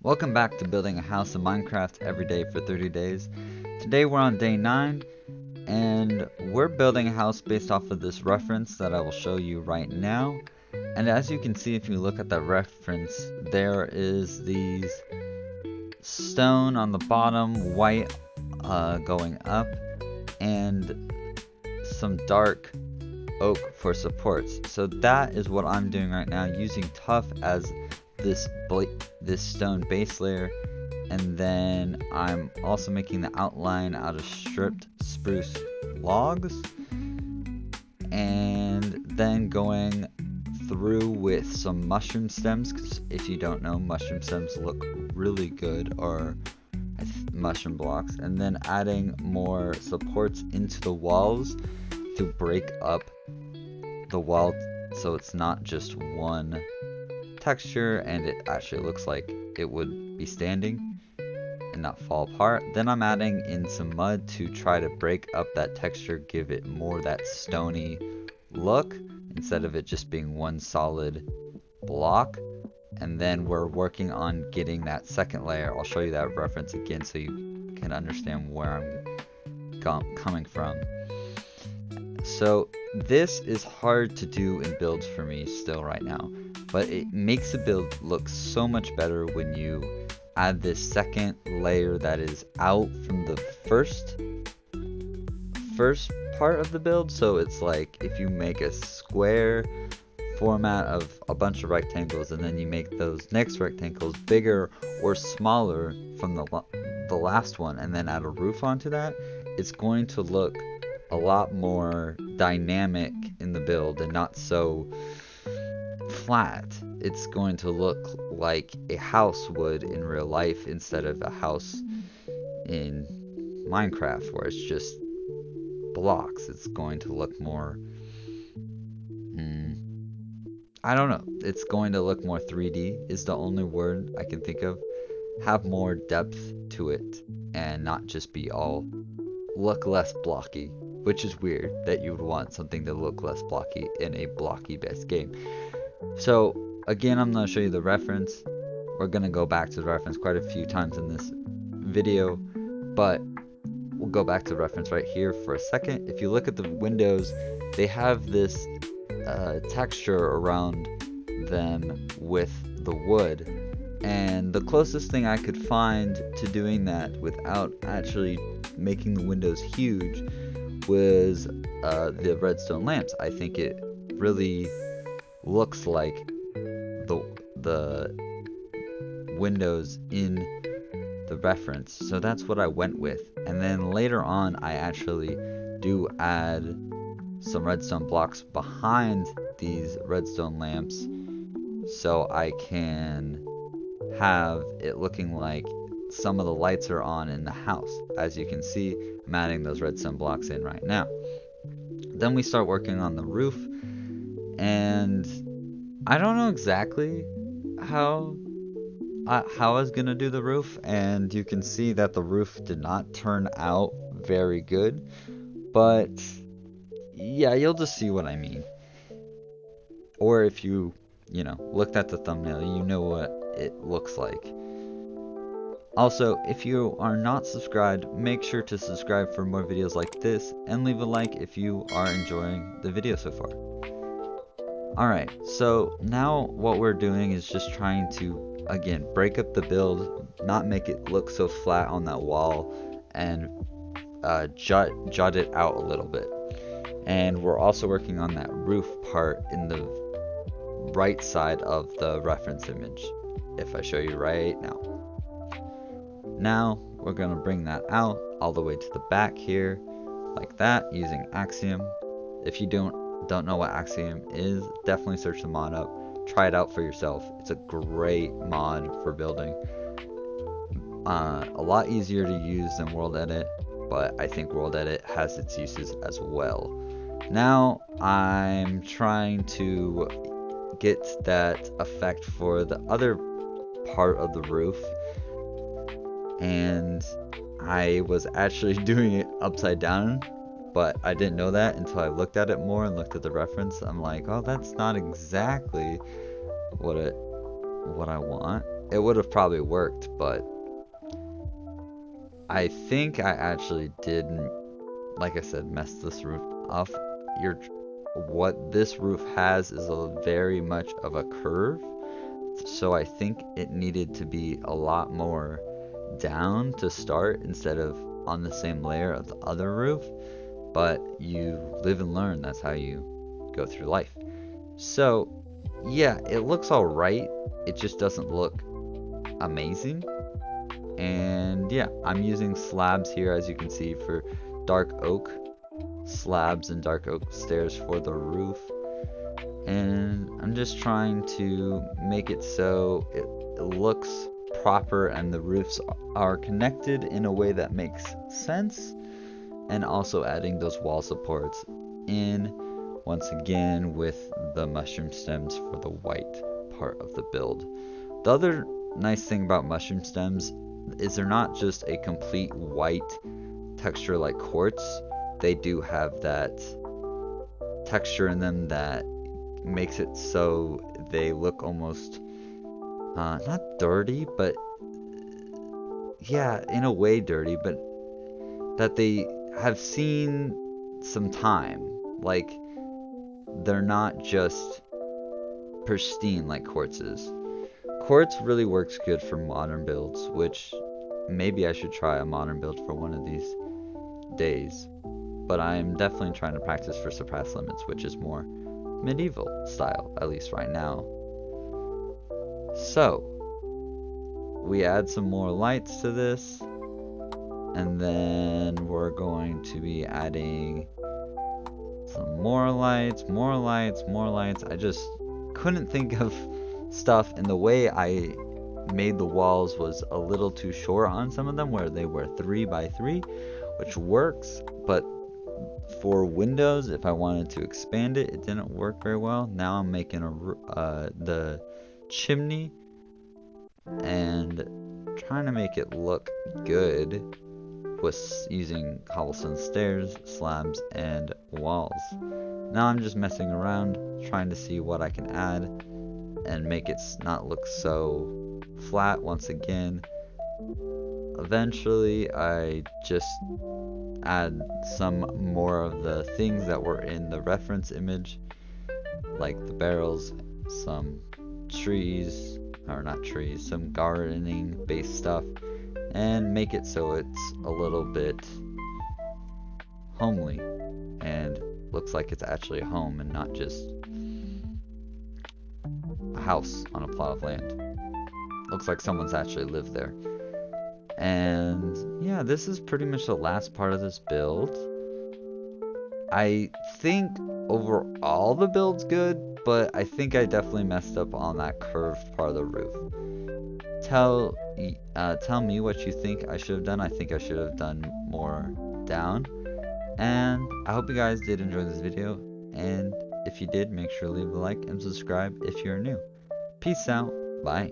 Welcome back to building a house in Minecraft every day for 30 days. Today we're on day 9 and we're building a house based off of this reference that I will show you right now. And as you can see, if you look at that reference, there is these stone on the bottom, white going up, and some dark oak for supports. So that is what I'm doing right now, using tuff as this stone base layer, and then I'm also making the outline out of stripped spruce logs, and then going through with some mushroom stems, because if you don't know, mushroom stems look really good, or mushroom blocks, and then adding more supports into the walls to break up the wall so it's not just one texture and it actually looks like it would be standing and not fall apart. Then I'm adding in some mud to try to break up that texture, give it more that stony look instead of it just being one solid block. And then we're working on getting that second layer. I'll show you that reference again so you can understand where I'm coming from. So this is hard to do in builds for me still right now, but it makes the build look so much better when you add this second layer that is out from the first part of the build. So it's like if you make a square format of a bunch of rectangles and then you make those next rectangles bigger or smaller from the last one and then add a roof onto that, it's going to look a lot more dynamic in the build and not so flat. It's going to look like a house would in real life instead of a house in Minecraft where it's just blocks. It's going to look more, I don't know, it's going to look more 3D is the only word I can think of. Have more depth to it and not just be all look less blocky, which is weird that you would want something to look less blocky in a blocky based game. So again, I'm going to show you the reference. We're going to go back to the reference quite a few times in this video, but we'll go back to the reference right here for a second. If you look at the windows, they have this texture around them with the wood, and the closest thing I could find to doing that without actually making the windows huge was the redstone lamps. I think it really looks like the windows in the reference, so that's what I went with. And then later on I actually do add some redstone blocks behind these redstone lamps so I can have it looking like some of the lights are on in the house. As you can see, I'm adding those redstone blocks in right now. Then we start working on the roof, and I don't know exactly how I was gonna do the roof, and you can see that the roof did not turn out very good, but yeah, you'll just see what I mean. Or if you looked at the thumbnail, you know what it looks like. Also, if you are not subscribed, make sure to subscribe for more videos like this, and leave a like if you are enjoying the video so far. Alright, so now what we're doing is just trying to, again, break up the build, not make it look so flat on that wall, and jut it out a little bit. And we're also working on that roof part in the right side of the reference image, if I show you right now. Now we're going to bring that out all the way to the back here, like that, using Axiom. If you don't know what Axiom is, definitely search the mod up. Try it out for yourself. It's a great mod for building. A lot easier to use than World Edit, but I think World Edit has its uses as well. Now I'm trying to get that effect for the other part of the roof, and I was actually doing it upside down, but I didn't know that until I looked at it more and looked at the reference. I'm like, oh, that's not exactly what I want. it would have probably worked, but I think I actually did, like I said, mess this roof up. What this roof has is a very much of a curve, so I think it needed to be a lot more down to start instead of on the same layer of the other roof. But you live and learn. That's how you go through life. So yeah, it looks all right. It just doesn't look amazing. And yeah, I'm using slabs here, as you can see, for dark oak slabs and dark oak stairs for the roof. And I'm just trying to make it so it looks proper and the roofs are connected in a way that makes sense, and also adding those wall supports in once again with the mushroom stems for the white part of the build. The other nice thing about mushroom stems is they're not just a complete white texture like quartz. They do have that texture in them that makes it so they look almost not dirty, but yeah, in a way dirty, but that they have seen some time. Like, they're not just pristine like quartz is. Quartz really works good for modern builds, which maybe I should try a modern build for one of these days. But I'm definitely trying to practice for Surpass Limits, which is more medieval style, at least right now. So, we add some more lights to this, and then we're going to be adding some more lights, more lights, more lights. I just couldn't think of stuff, and the way I made the walls was a little too short on some of them, where they were 3 by 3, which works, but for windows, if I wanted to expand it, it didn't work very well. Now I'm making the chimney and trying to make it look good with using cobblestone stairs, slabs, and walls. Now I'm just messing around, trying to see what I can add and make it not look so flat once again. Eventually, I just add some more of the things that were in the reference image, like the barrels, some trees, or not trees, some gardening based stuff, and make it so it's a little bit homely and looks like it's actually a home and not just a house on a plot of land. Looks like someone's actually lived there. And yeah, this is pretty much the last part of this build. I think overall the build's good, but I think I definitely messed up on that curved part of the roof. Tell me what you think I should have done. I think I should have done more down. And I hope you guys did enjoy this video. And if you did, make sure to leave a like and subscribe if you're new. Peace out. Bye.